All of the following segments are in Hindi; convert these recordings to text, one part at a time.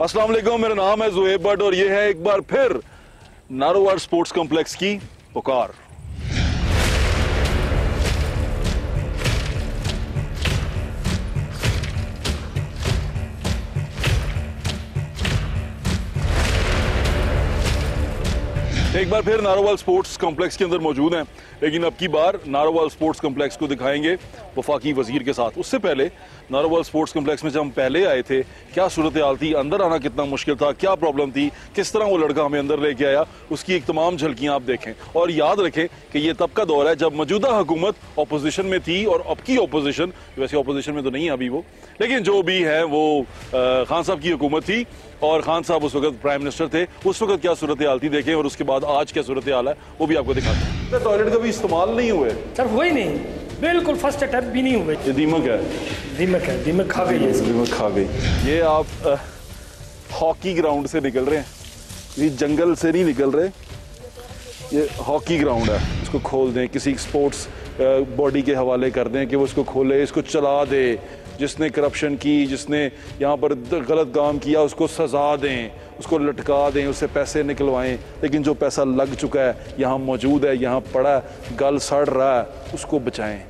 अस्सलाम वालेकुम, मेरा नाम है ज़ुहैब भट्ट और ये है एक बार फिर नारोवाल स्पोर्ट्स कॉम्प्लेक्स की पुकार। एक बार फिर नारोवाल स्पोर्ट्स कॉम्प्लेक्स के अंदर मौजूद हैं, लेकिन अब की बार नारोवाल स्पोर्ट्स कॉम्प्लेक्स को दिखाएंगे वफाकी वजीर के साथ। उससे पहले नारोवाल स्पोर्ट्स कॉम्प्लेक्स में जब हम पहले आए थे, क्या सूरत हाल थी, अंदर आना कितना मुश्किल था, क्या प्रॉब्लम थी, किस तरह वो लड़का हमें अंदर लेके आया, उसकी एक तमाम झलकियां आप देखें। और याद रखें कि ये तब का दौर है जब मौजूदा हुकूमत अपोजिशन में थी और अब की अपोजिशन, वैसे अपोजिशन में तो नहीं है अभी वो, लेकिन जो भी है वो खान साहब की हुकूमत थी और खान साहब उस वक्त प्राइम मिनिस्टर थे। उस वक्त क्या सूरत हाल थी देखें और उसके बाद आज क्या सूरत हाल है वो भी आपको दिखाते हैं। टॉयलेट का भी इस्तेमाल नहीं हुए सर, हुए नहीं, बिल्कुल फर्स्ट अटैम्प्ट भी नहीं हुए। ये दीमक है, दीमक खा गई है, दीमक खा गई। ये आप हॉकी ग्राउंड से निकल रहे हैं, ये जंगल से नहीं निकल रहे, ये हॉकी ग्राउंड है। इसको खोल दें, किसी स्पोर्ट्स बॉडी के हवाले कर दें कि वो इसको खोले, इसको चला दे। जिसने करप्शन की, जिसने यहाँ पर गलत काम किया उसको सजा दें, उसको लटका दें, उससे पैसे निकलवाएं। लेकिन जो पैसा लग चुका है, यहाँ मौजूद है, यहाँ पड़ा है, गल सड़ रहा है, उसको बचाएं।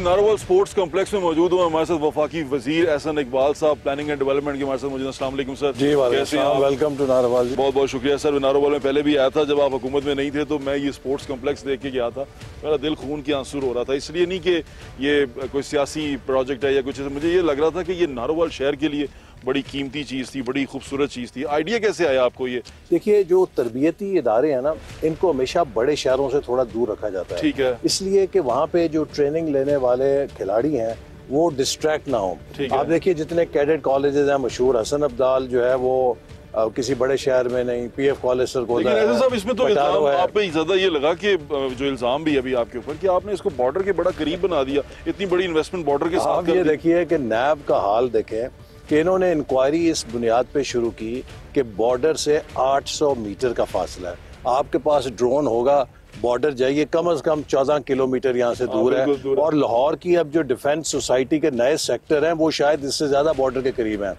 नारोवाल स्पोर्ट्स कॉम्प्लेक्स में मौजूद हूँ, हमारे साथ वफाकी वजीर एहसन इकबाल साहब प्लानिंग एंड डेवलपमेंट के हमारे साथ मौजूद हैं। अस्सलाम वालेकुम सर। जी वालेकुम, वेलकम टू नारोवाल। बहुत बहुत शुक्रिया सर। नारोवाल में पहले भी आया था जब आप हुकूमत में नहीं थे, तो मैं ये स्पोर्ट्स कॉम्प्लेक्स देख के गया था, मेरा दिल खून के आंसू हो रहा था। इसलिए नहीं कि ये कोई सियासी प्रोजेक्ट है या कुछ, मुझे ये लग रहा था कि ये नारोवाल शहर के लिए बड़ी कीमती चीज़ थी, बड़ी खूबसूरत चीज़ थी। आइडिया कैसे आया आपको ये? देखिए, जो तरबियती इदारे हैं ना, इनको हमेशा बड़े शहरों से थोड़ा दूर रखा जाता है। ठीक है। इसलिए कि वहाँ पे जो ट्रेनिंग लेने वाले खिलाड़ी हैं वो डिस्ट्रैक्ट ना हो। आप देखिए जितने कैडेट कॉलेजेस हैं मशहूर, हसन अब्दाल जो है वो किसी बड़े शहर में नहीं, PF कॉलेज सरगोदा है। लेकिन साहब इसमें तो इल्जाम आप पे ज्यादा ये लगा कि जो इल्जाम भी अभी आपके ऊपर कि आपने इसको बॉर्डर के बड़ा करीब बना दिया, इतनी बड़ी इन्वेस्टमेंट बॉर्डर के साथ। ये देखिए कि नैब का हाल देखें कि इन्होंने इंक्वायरी इस बुनियाद पे शुरू की कि बॉर्डर से 800 मीटर का फासला है। आपके पास ड्रोन होगा, बॉर्डर जाइए, कम से कम 14 किलोमीटर यहाँ से दूर है। और लाहौर की अब जो डिफेंस सोसाइटी के नए सेक्टर हैं वो शायद इससे ज्यादा बॉर्डर के करीब हैं।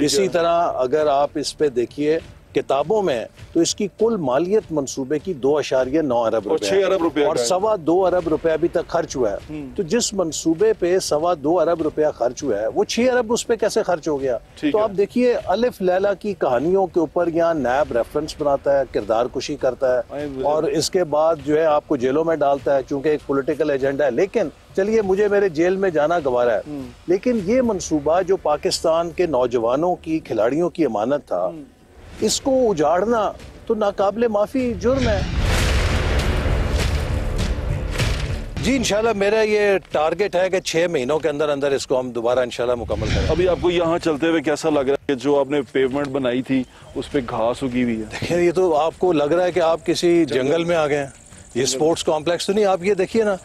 इसी तरह अगर आप इस पे देखिए किताबों में, तो इसकी कुल मालियत मंसूबे की 2.9 अरब रुपए, 6 अरब रुपया और 2.25 अरब रुपया अभी तक खर्च हुआ है। तो जिस मंसूबे पे 2.25 अरब रुपया खर्च हुआ है, वो 6 अरब उस पे कैसे खर्च हो गया? तो आप देखिए, अलिफ लैला की कहानियों के ऊपर यहाँ नैब रेफरेंस बनाता है, किरदार कुशी करता है, और इसके बाद जो है आपको जेलों में डालता है, चूंकि एक पॉलिटिकल एजेंडा है। लेकिन चलिए, मुझे मेरे जेल में जाना गवारा है, लेकिन ये मंसूबा जो पाकिस्तान के नौजवानों की, खिलाड़ियों की अमानत था, इसको उजाड़ना तो नाकाबिले माफी जुर्म है। जी इंशाल्लाह मेरा ये टारगेट है कि 6 महीनों के अंदर अंदर इसको हम दोबारा इंशाल्लाह मुकम्मल करें। अभी आपको यहाँ चलते हुए कैसा लग रहा है कि जो आपने पेवमेंट बनाई थी उस पे घास उगी हुई है? देखिए, ये तो आपको लग रहा है कि आप किसी जंगल में आ गए हैं। ये स्पोर्ट्स कॉम्प्लेक्स तो नहीं, आप ये देखिए ना,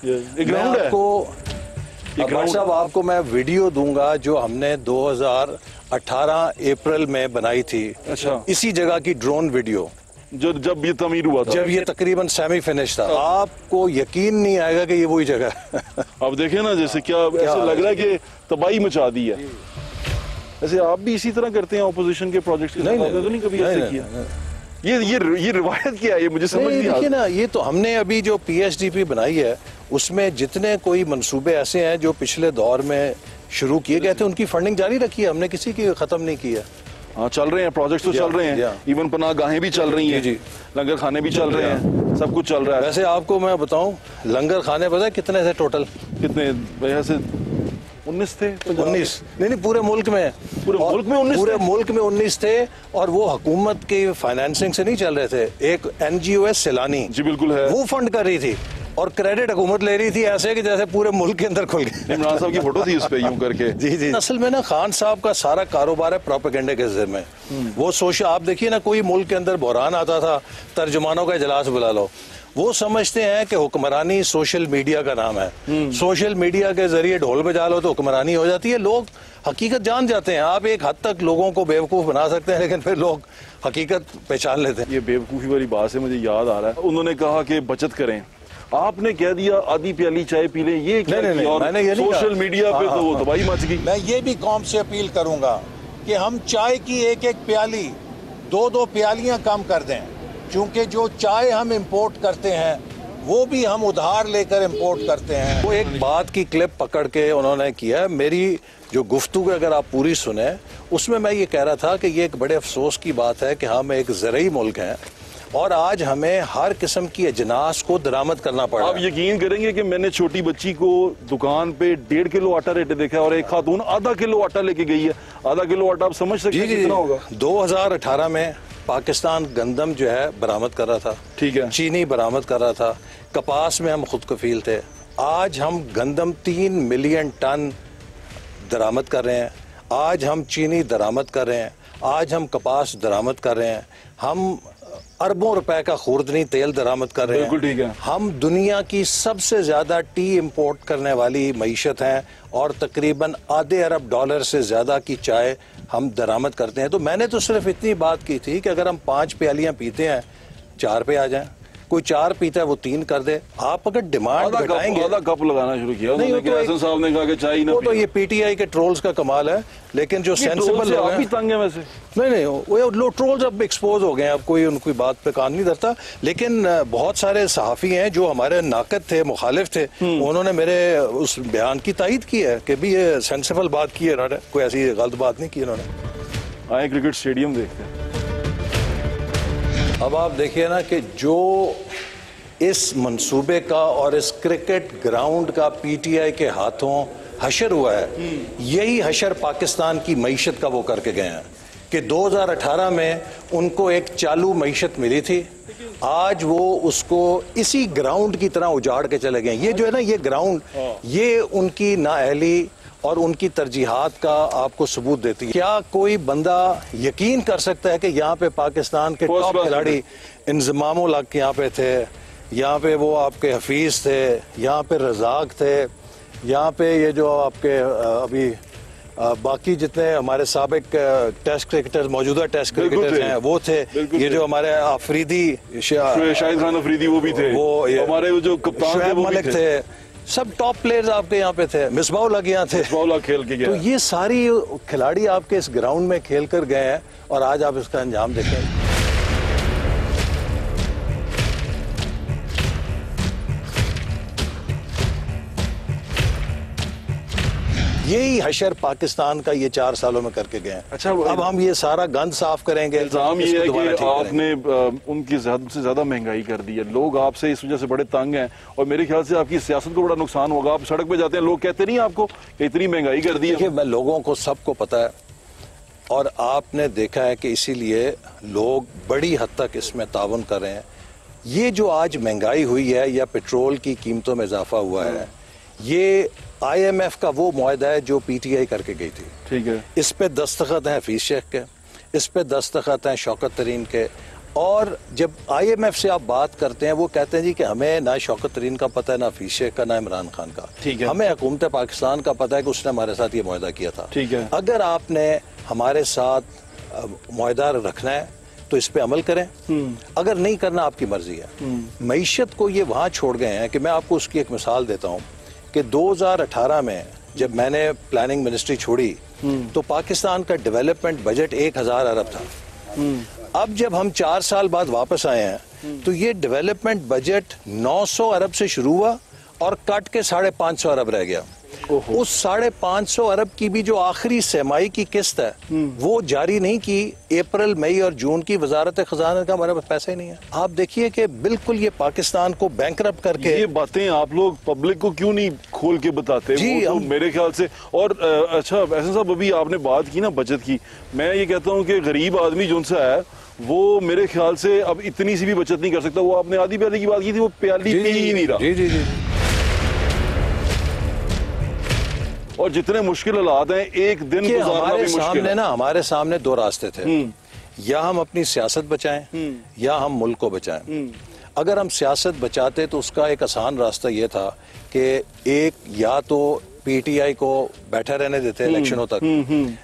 आपको मैं वीडियो दूंगा जो हमने 2018 अप्रैल में बनाई थी। अच्छा। इसी जगह की ड्रोन वीडियो, जब ये तमीर हुआ था, जब ये तकरीबन सेमी फिनिश था। आपको यकीन नहीं आएगा कि ये वही जगह है। अब देखें ना, जैसे क्या ऐसे लग रहा है कि तबाही मचा दी है। ऐसे आप भी इसी तरह करते हैं ऑपोजिशन के प्रोजेक्ट्स के साथ? तो नहीं कभी ऐसे किया? ये रिवायत क्या है, ये मुझे समझ नहीं देखिए ना, ये तो हमने अभी जो PSDP बनाई है उसमें जितने कोई मंसूबे ऐसे हैं जो पिछले दौर में शुरू किए गए थे, उनकी फंडिंग जारी रखी है, हमने किसी की खत्म नहीं की है। हाँ, चल रहे हैं प्रोजेक्ट्स तो चल रहे हैं, इवन पनाहगाहें भी चल रही हैं, जी, लंगर खाने भी चल रहे हैं, सब कुछ चल रहा है। वैसे आपको मैं बताऊं, लंगर खाने पता है कितने थे टोटल? कितने? वजह से 19 थे। 19 नहीं, पूरे मुल्क में, पूरे मुल्क में 19 थे, और वो हुकूमत की फाइनेंसिंग से नहीं चल रहे थे। एक NGO है सैलानी, जी बिल्कुल है, वो फंड कर रही थी और क्रेडिट हुकूमत ले रही थी, ऐसे कि जैसे पूरे मुल्क के अंदर खुल गए। इमरान साहब की फोटो थी उस पे यूं करके। जी। असल में ना खान साहब का सारा कारोबार है प्रोपेगेंडे के ज़िम्मे। वो सोशल, आप देखिए ना, कोई मुल्क के अंदर बहरान आता था, तर्जुमानों का इजलास बुला लो। वो समझते हैं कि हुक्मरानी सोशल मीडिया का नाम है, सोशल मीडिया के जरिए ढोल बजा लो तो हुक्मरानी हो जाती है। लोग हकीकत जान जाते हैं। आप एक हद तक लोगों को बेवकूफ़ बना सकते हैं, लेकिन फिर लोग हकीकत पहचान लेते हैं। ये बेवकूफ़ी वाली बात से मुझे याद आ रहा है, उन्होंने कहा कि बचत करें, आपने कह दिया आधी प्याली चाय पी लें, ये क्या नहीं, किया? और मैंने ये नहीं सोशल कहा। मीडिया पे तो वो तबाही मच गई। मैं ये भी कौम से अपील करूंगा कि हम चाय की एक एक प्याली, दो दो प्यालियां कम कर दें, क्योंकि जो चाय हम इंपोर्ट करते हैं वो भी हम उधार लेकर इंपोर्ट करते हैं। वो एक बात की क्लिप पकड़ के उन्होंने किया। मेरी जो गुफ्तगू अगर आप पूरी सुने, उसमें मैं ये कह रहा था कि ये एक बड़े अफसोस की बात है कि हम एक ज़रई मुल्क हैं और आज हमें हर किस्म की अजनास को दरामद करना पड़ रहा आप है। यकीन करेंगे कि मैंने छोटी बच्ची को दुकान पे 1.5 किलो आटा रेटे देखा है और एक खातून आधा किलो आटा लेके गई है। आधा किलो आटा आप समझ सकते हैं कितना होगा? 2018 में पाकिस्तान गंदम जो है बरामद कर रहा था, ठीक है, चीनी बरामद कर रहा था, कपास में हम खुद कफील थे। आज हम गंदम 3 मिलियन टन दरामद कर रहे हैं, आज हम चीनी दरामद कर रहे हैं, आज हम कपास दरामद कर रहे हैं, हम अरबों रुपए का खुर्दनी तेल दरामद कर रहे हैं। बिल्कुल ठीक है। हम दुनिया की सबसे ज्यादा टी इंपोर्ट करने वाली मईशत हैं और तकरीबन आधे अरब डॉलर से ज्यादा की चाय हम दरामद करते हैं। तो मैंने तो सिर्फ इतनी बात की थी कि अगर हम 5 प्यालियां पीते हैं 4 पे आ जाएं, कोई 4 पीता है वो 3 कर दे। आप अगर डिमांड घटाएंगे, आधा कप लगाना शुरू किया नहीं, उन्होंने, वो कि तो हसन साहब ने कहा कि चाय ना वो तो पियो। ये पीटीआई के ट्रोल्स का कमाल है, लेकिन जो सेंसिबल लोग आप भी हैं, तंग है वैसे। नहीं वो ट्रोल्स अब एक्सपोज हो गए हैं, अब कोई उनकी बात पे कान नहीं धरता। लेकिन बहुत सारे सहाफ़ी हैं जो हमारे नाकद थे, मुखालिफ थे, उन्होंने मेरे उस बयान की तायद की है कि भी ये सेंसिबल बात की है, इन्होंने कोई ऐसी गलत बात नहीं की इन्होंने। आए क्रिकेट स्टेडियम देखते हैं। अब आप देखिए ना कि जो इस मंसूबे का और इस क्रिकेट ग्राउंड का पीटीआई के हाथों हशर हुआ है, यही हशर पाकिस्तान की मईशत का वो करके गए हैं कि 2018 में उनको एक चालू मईशत मिली थी, आज वो उसको इसी ग्राउंड की तरह उजाड़ के चले गए। ये जो है ना, ये ग्राउंड, ये उनकी नाअहली और उनकी तरजीहात का आपको सबूत देती है। क्या कोई बंदा यकीन कर सकता है कि यहाँ पे पाकिस्तान के टॉप खिलाड़ी इंजमामुल हक यहाँ पे थे, यहाँ पे वो आपके हफीज थे, यहाँ पे रजाक थे, यहाँ पे ये जो आपके अभी बाकी जितने हमारे साबिक टेस्ट क्रिकेटर्स, मौजूदा टेस्ट क्रिकेटर्स हैं वो थे, ये जो हमारे आफरीदी शाहिद खान अफरीदी वो भी थे, वो हमारे जो कप्तान थे वो भी मलिक थे, सब टॉप प्लेयर्स आपके यहाँ पे थे, मिसबाउल हक यहाँ थे, मिसबाउल हक खेल के गया। तो ये सारी खिलाड़ी आपके इस ग्राउंड में खेल कर गए हैं और आज आप इसका अंजाम देखें। यही हशर पाकिस्तान का ये 4 सालों में करके गए हैं। अच्छा, अब हम ये सारा गंद साफ करेंगे। इल्जाम ये है इसको दोबारा कि ठीक आपने उनकी ज्यादा से ज्यादा महंगाई कर दी है, लोग आपसे इस वजह से बड़े तंग हैं और मेरे ख्याल से आपकी सियासत को बड़ा नुकसान होगा। आप सड़क पे जाते हैं, लोग कहते नहीं आपको कि इतनी महंगाई कर दी है। देखिए, मैं लोगों को सबको पता है और आपने देखा है कि इसीलिए लोग बड़ी हद तक इसमें ताउन कर रहे हैं। ये जो आज महंगाई हुई है या पेट्रोल की कीमतों में इजाफा हुआ है, ये IMF का वो मुआहदा है जो PTI करके गई थी। ठीक है, इस पे दस्तखत हैं हफीज शेख के, इस पे दस्तखत हैं शौकत तरीन के, और जब IMF से आप बात करते हैं वो कहते हैं जी कि हमें ना शौकत तरीन का पता है, ना हफीज शेख का, ना इमरान खान का। ठीक है, हमें हुकूमत पाकिस्तान का पता है कि उसने हमारे साथ ये मुआहदा किया था। ठीक है, अगर आपने हमारे साथ मुआहदा रखना है तो इस पे अमल करें, अगर नहीं करना आपकी मर्जी है। मईशत को ये वहां छोड़ गए हैं कि मैं आपको उसकी एक मिसाल देता हूं कि 2018 में जब मैंने प्लानिंग मिनिस्ट्री छोड़ी तो पाकिस्तान का डेवलपमेंट बजट 1000 अरब था। अब जब हम 4 साल बाद वापस आए हैं तो ये डेवलपमेंट बजट 900 अरब से शुरू हुआ और कट के 550 अरब रह गया। उस 550 अरब की भी जो आखिरी सेमाई की किस्त है वो जारी नहीं की अप्रैल, मई और जून की। वजारत खजाना का हमारे पास पैसा ही नहीं है। आप देखिए कि बिल्कुल ये पाकिस्तान को बैंकरप्ट करके। ये बातें आप लोग पब्लिक को क्यों नहीं खोल के बताते? जी, वो तो मेरे ख्याल से। और अच्छा एहसन साहब, अभी आपने बात की ना बचत की, मैं ये कहता हूँ कि गरीब आदमी जो उनसे है वो मेरे ख्याल से अब इतनी सी भी बचत नहीं कर सकता। वो आपने आधी प्याली की बात की थी, वो प्याली पी ही नहीं रहा। जी जी जी। और जितने मुश्किल हालात हैं, एक दिन गुजारना भी मुश्किल है। हमारे सामने 2 रास्ते थे, या हम अपनी सियासत बचाएं या हम मुल्क को बचाएं। अगर हम सियासत बचाते तो उसका एक आसान रास्ता ये था कि एक या तो PTI को बैठा रहने देते इलेक्शनों तक,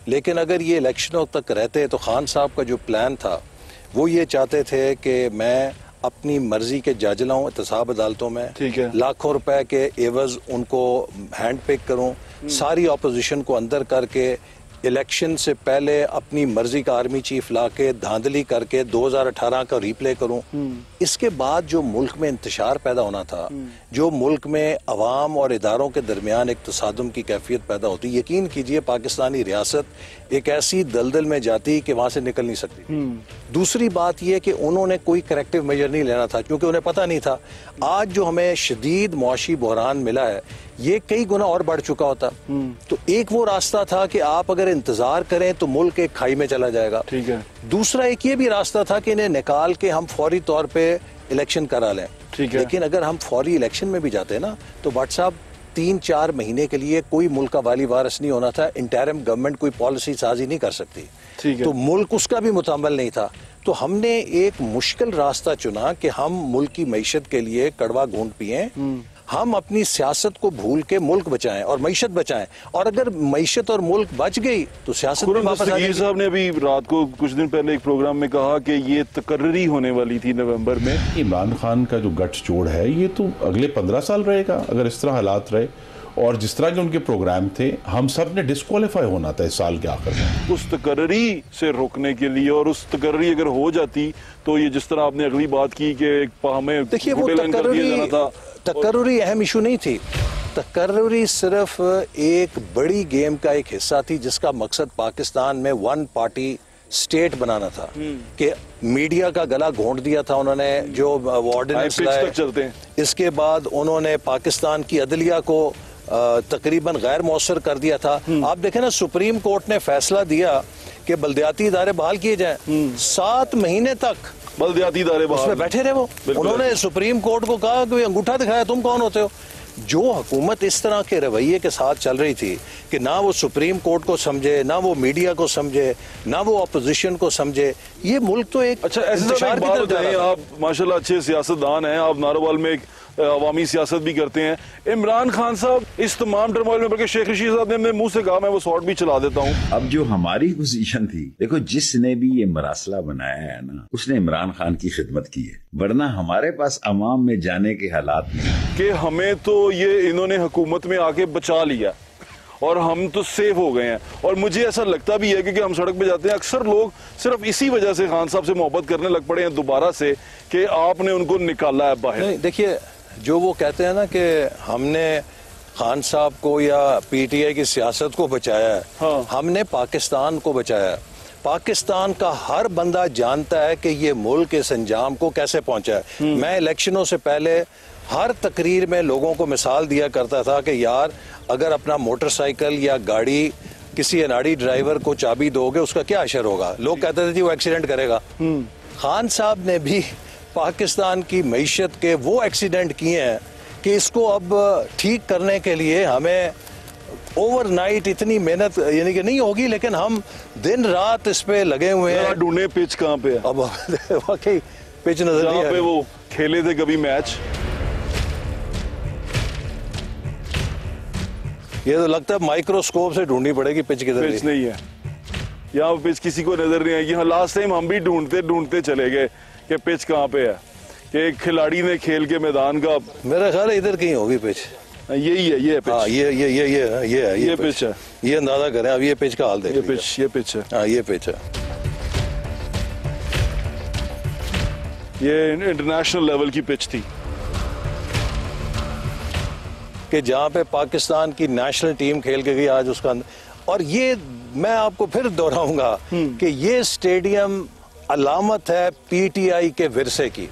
लेकिन अगर ये इलेक्शनों तक रहते तो खान साहब का जो प्लान था वो ये चाहते थे कि मैं अपनी मर्जी के जज लाऊं एहतसाब अदालतों में, ठीक है। लाखों रुपए के एवज उनको हैंड पिक करूं, सारी ऑपोजिशन को अंदर करके इलेक्शन से पहले अपनी मर्जी का आर्मी चीफ लाके धांधली करके 2018 का रिप्ले करूं। इसके बाद जो मुल्क में इंतशार पैदा होना था, जो मुल्क में अवाम और इदारों के दरमियान एक तसादुम की कैफियत पैदा होती, यकीन कीजिए पाकिस्तानी रियासत एक ऐसी दलदल में जाती कि वहां से निकल नहीं सकती। दूसरी बात यह कि उन्होंने कोई करेक्टिव मेजर नहीं लेना था क्योंकि उन्हें पता नहीं था। आज जो हमें शदीद मुआशी बहरान मिला है ये कई गुना और बढ़ चुका होता। तो एक वो रास्ता था कि आप अगर इंतजार करें तो मुल्क एक खाई में चला जाएगा, ठीक है। दूसरा एक ये भी रास्ता था कि इन्हें निकाल के हम फौरी तौर पे इलेक्शन करा लें, ठीक है। लेकिन अगर हम फौरी इलेक्शन में भी जाते हैं ना तो भट्ट साहब 3-4 महीने के लिए कोई मुल्क का वाली वारिस नहीं होना था, इंटरिम गवर्नमेंट कोई पॉलिसी साजी नहीं कर सकती, ठीक है। तो मुल्क उसका भी मुतअम्मल नहीं था। तो हमने एक मुश्किल रास्ता चुना कि हम मुल्क की मईशत के लिए कड़वा घूंट पिए, हम अपनी सियासत को भूल के मुल्क बचाएं और मईशत बचाएं, और अगर मईशत और मुल्क बच गई तो सियासत में वापस आ दस्तगीर जाएगी। साहब ने अभी रात को कुछ दिन पहले एक प्रोग्राम में कहा कि ये तकर्री होने वाली थी नवंबर में। इमरान खान का जो गठजोड़ है ये तो अगले 15 साल रहेगा अगर इस तरह हालात रहे, और जिस तरह के उनके प्रोग्राम थे हम सब ने डिस्क्वालीफाई होना था इस साल के आखिर में। उस तकर्री से रोकने के लिए, और उस तकर्री अगर हो जाती तो ये जिस तरह आपने अगली बात की कि हमें देखिए वो गुटेलन कर दिया जाना था, तकर्रुरी अहम इशू नहीं थी। तकर्रुरी सिर्फ एक बड़ी गेम का एक हिस्सा थी जिसका मकसद पाकिस्तान में वन पार्टी स्टेट बनाना था, कि मीडिया का गला घोंट दिया था उन्होंने जो ऑर्डिनेंस लाए। चलते हैं। इसके बाद उन्होंने पाकिस्तान की अदलिया को तकरीबन गैर मौसर कर दिया था। आप देखें ना, सुप्रीम कोर्ट ने फैसला दिया कि बल्दियाती इदारे बहाल किए जाएं, 7 महीने तक बल्दियाती इदारे उसमें बैठे रहे वो। उन्होंने सुप्रीम कोर्ट को कहा कि अंगूठा दिखाया, तुम कौन होते हो। जो हुकूमत इस तरह के रवैये के साथ चल रही थी कि ना वो सुप्रीम कोर्ट को समझे, ना वो मीडिया को समझे, ना वो अपोजिशन को समझे, ये मुल्क तो एक अच्छा ऐसे इंतशार की बात तरफ जा बताएं, रहा था। आप माशाल्लाह अच्छे सियासतदान हैं, आप नारोवाल में एक अवामी सियासत भी करते हैं। इमरान खान साहब इस तमाम टर्मोइल में, बल्कि शेख रशीद साहब ने अपने मुंह से कहा मैं वो शॉट भी चला देता हूं। अब जो हमारी पोजीशन थी, देखो जिसने भी ये मरासला बनाया है ना उसने इमरान खान की खिदमत की है, वरना हमारे पास अवाम में जाने के हालात नहीं कि हमें तो ये इन्होंने हुकूमत में आके बचा लिया और हम तो सेफ हो गए हैं। और मुझे ऐसा लगता भी है क्योंकि हम सड़क पे जाते हैं, अक्सर लोग सिर्फ इसी वजह से खान साहब से मोहब्बत करने लग पड़े हैं दोबारा से कि आपने उनको निकाला है बाहर। नहीं, देखिए जो वो कहते हैं ना कि हमने खान साहब को या पीटीआई की सियासत को बचाया है, हाँ। हमने पाकिस्तान को बचाया है। पाकिस्तान का हर बंदा जानता है कि ये मुल्क इस अंजाम को कैसे पहुंचा है। मैं इलेक्शनों से पहले हर तकरीर में लोगों को मिसाल दिया करता था कि यार अगर अपना मोटरसाइकिल या गाड़ी किसी अनाड़ी ड्राइवर को चाबी दोगे उसका क्या असर होगा। लोग कहते थे जी वो एक्सीडेंट करेगा। खान साहब ने भी पाकिस्तान की मईशत के वो एक्सीडेंट किए हैं कि इसको अब ठीक करने के लिए हमें ओवरनाइट इतनी मेहनत यानी कि नहीं होगी, लेकिन हम दिन रात इस पे लगे हुए हैं। ढूंढे पिच कहाँ पे है, अब वाकई पिच नजर नहीं जहाँ आ पे रही। वो खेले थे कभी मैच। ये तो लगता है माइक्रोस्कोप से ढूंढनी पड़ेगी पिच किधर पिच है। नहीं है यहाँ, पिच किसी को नजर नहीं आएगी। हाँ लास्ट टाइम हम भी ढूंढते ढूंढते चले गए कि पिच कहाँ पे है, कि एक खिलाड़ी ने खेल के मैदान का, मेरा ख्याल है इधर कहीं होगी पिच। यही है, ये पिच। हाँ ये पिच है। ये अंदाजा करें अब, ये पिच का हाल देख ये लीजिए। पिच है। हाँ ये पिच है। ये इंटरनेशनल लेवल की पिच थी कि जहाँ पे पाकिस्तान की नेशनल टीम खेल के गई आज उसका और ये मैं आपको फिर दोहराऊंगा कि ये स्टेडियम अलामत है पीटीआई के विरसे की,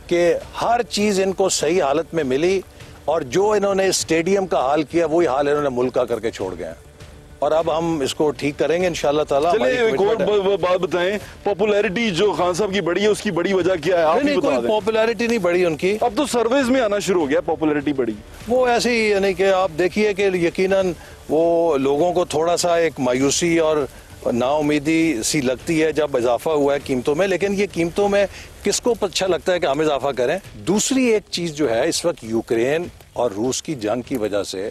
कि हर चीज इनको सही हालत में मिली और जो इन्होंने स्टेडियम का हाल किया वही हाल इन्होंने मुल्क का करके छोड़ गए। और अब हम इसको ठीक करेंगे इंशाल्लाह ताला। चलिए एक और बात बताएं, पॉपुलैरिटी जो खान साहब की बढ़ी है उसकी बड़ी वजह क्या है, आप ही बता कोई दें। पॉपुलैरिटी नहीं बढ़ी उनकी, अब तो सर्वेज में आना शुरू हो गया पॉपुलैरिटी बढ़ी। वो ऐसे ही यानी कि आप देखिए कि यकीनन वो लोगों को थोड़ा सा एक मायूसी और नाउमीदी सी लगती है जब इजाफा हुआ है कीमतों में, लेकिन ये कीमतों में किसको अच्छा लगता है कि हम इजाफा करें। दूसरी एक चीज जो है, इस वक्त यूक्रेन और रूस की जंग की वजह से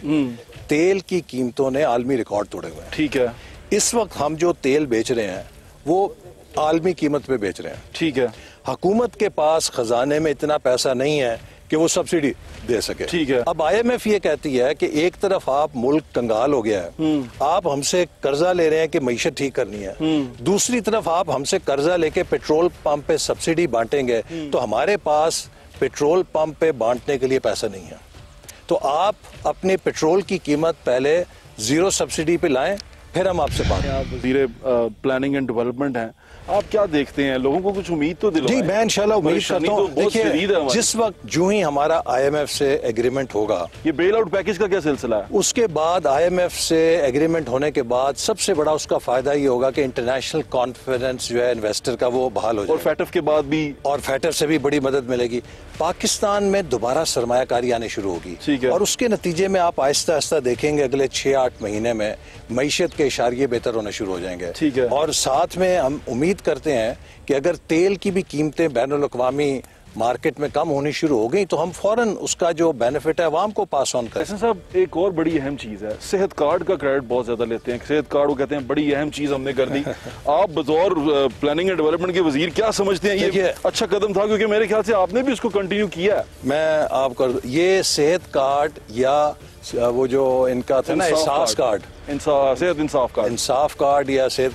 तेल की कीमतों ने आलमी रिकॉर्ड तोड़े हुए हैं। ठीक है, इस वक्त हम जो तेल बेच रहे हैं वो आलमी कीमत पे बेच रहे हैं। ठीक है। हुकूमत के पास खजाने में इतना पैसा नहीं है कि वो सब्सिडी दे सके। ठीक है। अब IMF ये कहती है कि एक तरफ आप मुल्क कंगाल हो गया है, आप हमसे कर्जा ले रहे हैं कि मईशत ठीक करनी है, दूसरी तरफ आप हमसे कर्जा लेके पेट्रोल पंप पे सब्सिडी बांटेंगे, तो हमारे पास पेट्रोल पंप पे बांटने के लिए पैसा नहीं है। तो आप अपने पेट्रोल की कीमत पहले 0 सब्सिडी पे लाएं, फिर हम आपसे बात करें। आप वज़ीर प्लानिंग एंड डेवलपमेंट हैं, आप क्या देखते हैं, लोगों को कुछ उम्मीद तो दिलवाएं। जी, मैं इंशाल्लाह उम्मीद करता हूँ। देखिए, जिस वक्त जो ही हमारा IMF से एग्रीमेंट होगा, ये बेल आउट पैकेज का क्या सिलसिला है? उसके बाद IMF से एग्रीमेंट होने के बाद सबसे बड़ा उसका फायदा ये होगा कि इंटरनेशनल कॉन्फिडेंस जो है इन्वेस्टर का वो बहाल हो और जाएगा। फैटफ के बाद भी, और फैटफ से भी बड़ी मदद मिलेगी। पाकिस्तान में दोबारा सरमायाकारी आने शुरू होगी। ठीक है। और उसके नतीजे में आप आहिस्ता आहिस्ता देखेंगे अगले 6-8 महीने में मईशत के इशारे बेहतर होने शुरू हो जाएंगे। ठीक है। और साथ में हम उम्मीद करते हैं कि अगर तेल की भी कीमतें बैनुल अक़वामी मार्केट में कम होनी शुरू हो गई तो हम फौरन उसका जो बेनिफिट है अवाम को पास ऑन करें। ऐसा साहब, एक और बड़ी अहम चीज है, सेहत कार्ड का क्रेडिट बहुत ज्यादा लेते हैं। सेहत कार्ड वो कहते हैं बड़ी अहम चीज हमने कर दी। आप बतौर प्लानिंग एंड डेवलपमेंट के वजीर क्या समझते हैं, ये अच्छा कदम था? क्योंकि मेरे ख्याल से आपने भी उसको कंटिन्यू किया है। मैं आपको ये सेहत कार्ड या वो जो इनका था ना इंसाफ कार्ड, सेहत इंसाफ कार्ड या सेहत,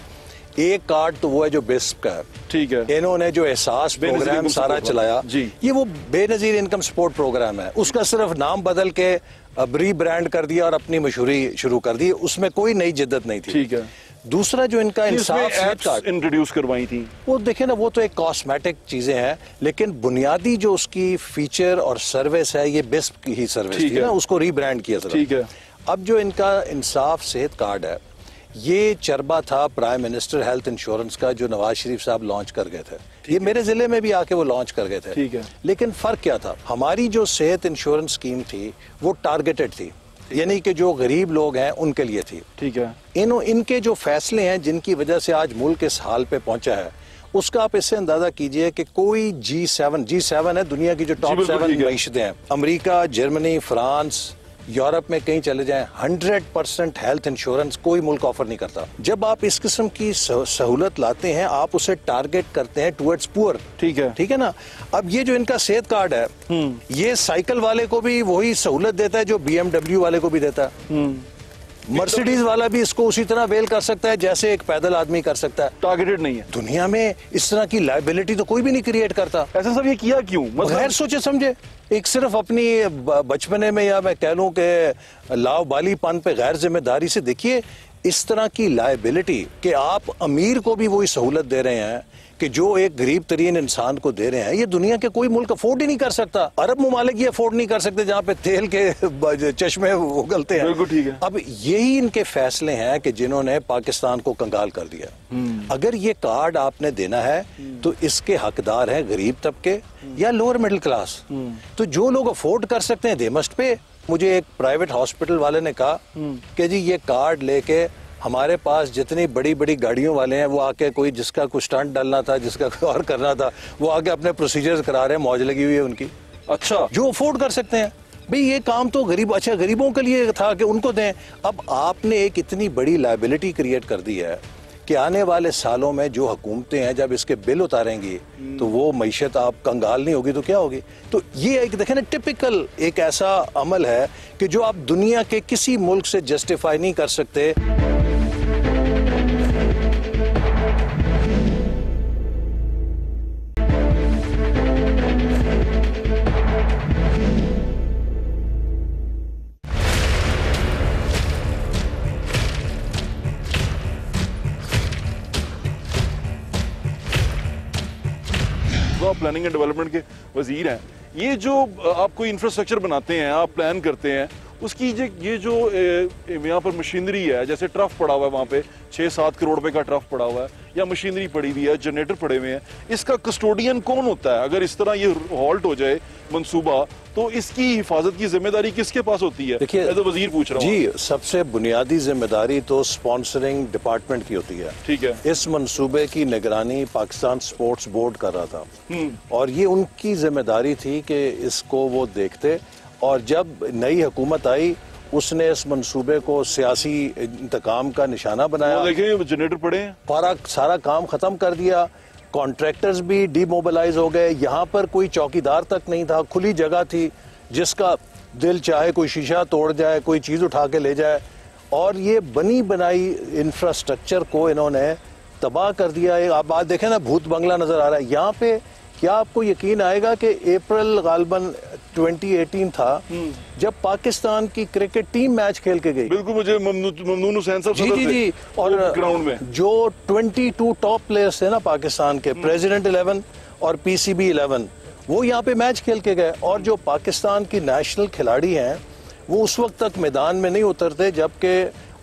एक कार्ड तो वो है जो बेसिक का है। ठीक है। इन्होंने जो एहसास प्रोग्राम सारा चलाया जी, ये वो बेनजीर इनकम सपोर्ट प्रोग्राम है। उसका सिर्फ नाम बदल के रीब्रांड कर दिया और अपनी मशहूरी शुरू कर दी, उसमें कोई नई जिद्दत नहीं थी। ठीक है। दूसरा जो इनका इंसाफ कार्ड इंट्रोड्यूस करवाई थी, वो देखे ना, वो तो एक कॉस्मेटिक चीजें हैं, लेकिन बुनियादी जो उसकी फीचर और सर्विस है ये बेस्ट की ही सर्विस थी ना, उसको रीब्रांड किया। ठीक है। अब जो इनका इंसाफ सेहत कार्ड है, ये चरबा था प्राइम मिनिस्टर हेल्थ इंश्योरेंस का जो नवाज शरीफ साहब लॉन्च कर गए थे। ये मेरे जिले में भी आके वो लॉन्च कर गए थे। ठीक है। लेकिन फर्क क्या था, हमारी जो सेहत इंश्योरेंस स्कीम थी वो टारगेटेड थी, यानी कि जो गरीब लोग हैं उनके लिए थी। ठीक है। इनके जो फैसले हैं जिनकी वजह से आज मुल्क इस हाल पे पहुंचा है, उसका आप इससे अंदाजा कीजिए कि कोई G7 है दुनिया की जो टॉप 7 मईशतें हैं, अमेरिका, जर्मनी, फ्रांस, यूरोप में कहीं चले जाएं, 100% हेल्थ इंश्योरेंस कोई मुल्क ऑफर नहीं करता। जब आप इस किस्म की सहूलत लाते हैं, आप उसे टारगेट करते हैं टुवर्ड्स पुअर। ठीक है। ठीक है ना। अब ये जो इनका सेहत कार्ड है, ये साइकिल वाले को भी वही सहूलत देता है जो BMW वाले को भी देता है। मर्सिडीज वाला भी इसको उसी तरह वेल कर सकता है जैसे एक पैदल आदमी कर सकता है। टारगेटेड नहीं है। दुनिया में इस तरह की लायबिलिटी तो कोई भी नहीं क्रिएट करता। ऐसा सब ये किया क्यों? बगैर सोचे समझे, एक सिर्फ अपनी बचपने में, या मैं कह लूं कि लावालिपन पे गैर जिम्मेदारी से। देखिए, इस तरह की लायबिलिटी कि आप अमीर को भी वही सहूलत दे रहे हैं कि जो एक गरीब तरीन इंसान को दे रहे हैं, ये दुनिया के कोई मुल्क अफोर्ड ही नहीं कर सकता। अरब मुमालिक ये अफोर्ड नहीं कर सकते जहां पे तेल के चश्मे उगलते हैं। बिल्कुल ठीक है। अब यही इनके फैसले हैं कि जिन्होंने पाकिस्तान को कंगाल कर दिया। अगर ये कार्ड आपने देना है तो इसके हकदार हैं गरीब तबके या लोअर मिडिल क्लास। तो जो लोग अफोर्ड कर सकते हैं दे मस्ट पे। मुझे एक प्राइवेट हॉस्पिटल वाले ने कहा कि जी ये कार्ड लेके हमारे पास जितनी बड़ी बड़ी गाड़ियों वाले हैं वो आके, कोई जिसका कुछ स्टंट डालना था, जिसका कोई और करना था, वो आके अपने प्रोसीजर्स करा रहे हैं, मौज लगी हुई है उनकी। अच्छा, जो अफोर्ड कर सकते हैं। भाई ये काम तो गरीबों के लिए था कि उनको दें। अब आपने एक इतनी बड़ी लायबिलिटी क्रिएट कर दी है कि आने वाले सालों में जो हुकूमतें हैं जब इसके बिल उतारेंगी तो वो मईशत आप कंगाल नहीं होगी तो क्या होगी। तो ये एक देखें ना, टिपिकल एक ऐसा अमल है कि जो आप दुनिया के किसी मुल्क से जस्टिफाई नहीं कर सकते। प्लानिंग एंड डेवलपमेंट के वजीर हैं, ये जो आप कोई इंफ्रास्ट्रक्चर बनाते हैं, आप प्लान करते हैं, उसकी ये जो यहाँ पर मशीनरी है, जैसे ट्रफ पड़ा हुआ है, वहाँ पे 6-7 करोड़ रुपए का ट्रफ पड़ा हुआ है, या मशीनरी पड़ी हुई है, जनरेटर पड़े हुए हैं, इसका कस्टोडियन कौन होता है? अगर इस तरह ये हॉल्ट हो जाए मंसूबा, तो इसकी हिफाजत की जिम्मेदारी किसके पास होती है? देखिए, एज अ वजीर पूछ रहा हूँ जी, सबसे बुनियादी जिम्मेदारी तो स्पॉन्सरिंग डिपार्टमेंट की होती है। ठीक है। इस मंसूबे की निगरानी पाकिस्तान स्पोर्ट्स बोर्ड कर रहा था और ये उनकी जिम्मेदारी थी कि इसको वो देखते। और जब नई हुकूमत आई उसने इस मंसूबे को सियासी इंतकाम का निशाना बनाया। देखें जनरेटर पड़े हैं, सारा काम खत्म कर दिया। कॉन्ट्रैक्टर्स भी डीमोबिलाइज हो गए। यहाँ पर कोई चौकीदार तक नहीं था, खुली जगह थी, जिसका दिल चाहे कोई शीशा तोड़ जाए, कोई चीज़ उठा के ले जाए। और ये बनी बनाई इंफ्रास्ट्रक्चर को इन्होंने तबाह कर दिया है। आप बात देखें ना, भूत बंगला नज़र आ रहा है यहाँ पे। क्या आपको यकीन आएगा कि अप्रैल गालबन 2018 था जब पाकिस्तान की क्रिकेट टीम मैच खेल के गई। बिल्कुल, मुझे ममनून हुसैन साहब जी जी जी, और ग्राउंड में जो 22 टॉप प्लेयर्स थे ना पाकिस्तान के, प्रेसिडेंट 11 और PCB 11, वो यहाँ पे मैच खेल के गए। और जो पाकिस्तान की नेशनल खिलाड़ी हैं वो उस वक्त तक मैदान में नहीं उतरते जबकि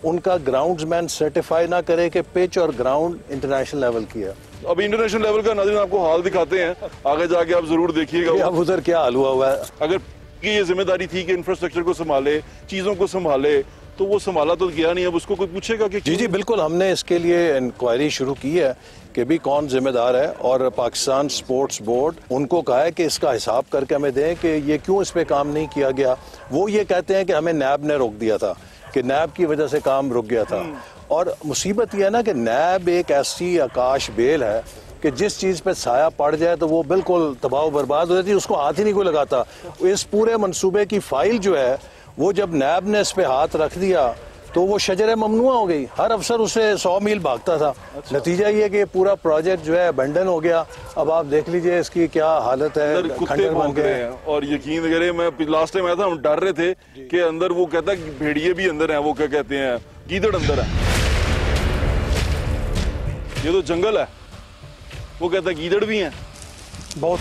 उनका ग्राउंड्समैन सर्टिफाई ना करे कि पिच और ग्राउंड इंटरनेशनल लेवल की है। अब इंटरनेशनल लेवल का नाज़रीन आपको हाल दिखाते हैं, आगे जाके आप जरूर देखिएगा अब उधर क्या हाल हुआ है। अगर की ये जिम्मेदारी थी कि इंफ्रास्ट्रक्चर को संभाले, चीजों को संभाले, तो वो संभाला तो गया नहीं। अब उसको कोई पूछेगा कि जी जी बिल्कुल, हमने इसके लिए इंक्वायरी शुरू की है कि भी कौन जिम्मेदार है, और पाकिस्तान स्पोर्ट्स बोर्ड उनको कहा है कि इसका हिसाब करके हमें दें कि ये क्यों इस पे काम नहीं किया गया। वो ये कहते हैं कि हमें नैब ने रोक दिया था, कि नैब की वजह से काम रुक गया था। और मुसीबत यह है ना कि नैब एक ऐसी आकाश बेल है कि जिस चीज़ पे साया पड़ जाए तो वो बिल्कुल तबाह बर्बाद हो जाती है, उसको हाथ ही नहीं कोई लगाता। इस पूरे मंसूबे की फाइल जो है वो जब नैब ने इस पे हाथ रख दिया तो वो शजर ममनुआ हो गई। हर अफसर उसे 100 मील भागता था। नतीजा ये कि पूरा प्रोजेक्ट जो है अबेंडन हो गया। अब आप देख लीजिए इसकी क्या हालत है, कुत्ते भौंक रहे हैं। और यकीन करें, मैं लास्ट टाइम आया था, हम डर रहे थे कि अंदर वो कहता है भेड़िए भी अंदर हैं, वो क्या कहते हैं, गीदड़ अंदर है। ये तो जंगल है, वो कहता है गीदड़ भी हैं बहुत।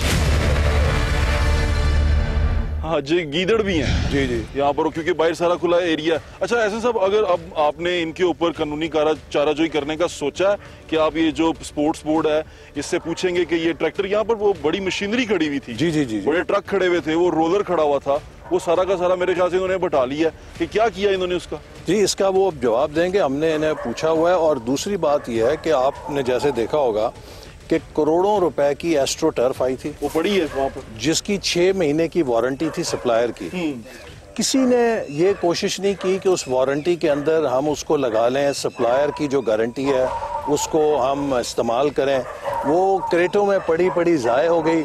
हाँ जी, गीदड़ भी हैं जी जी यहाँ पर, क्योंकि बाहर सारा खुला एरिया। अच्छा ऐसे सब, अगर अब आपने इनके ऊपर कानूनी चाराजोई करने का सोचा है कि आप ये जो स्पोर्ट्स बोर्ड है इससे पूछेंगे कि ये ट्रैक्टर, यहाँ पर वो बड़ी मशीनरी खड़ी हुई थी, जी जी जी, बड़े ट्रक खड़े हुए थे, वो रोलर खड़ा हुआ था, वो सारा का सारा मेरे ख्याल से इन्होंने बटा लिया कि क्या किया इन्होंने उसका? जी, इसका वो जवाब देंगे, हमने इन्हें पूछा हुआ है। और दूसरी बात यह है कि आपने जैसे देखा होगा कि करोड़ों रुपए की एस्ट्रो टर्फ आई थी, वो पड़ी है वहाँ पर, जिसकी 6 महीने की वारंटी थी सप्लायर की। किसी ने ये कोशिश नहीं की कि उस वारंटी के अंदर हम उसको लगा लें, सप्लायर की जो गारंटी है उसको हम इस्तेमाल करें। वो क्रेटों में पड़ी पड़ी ज़ाय हो गई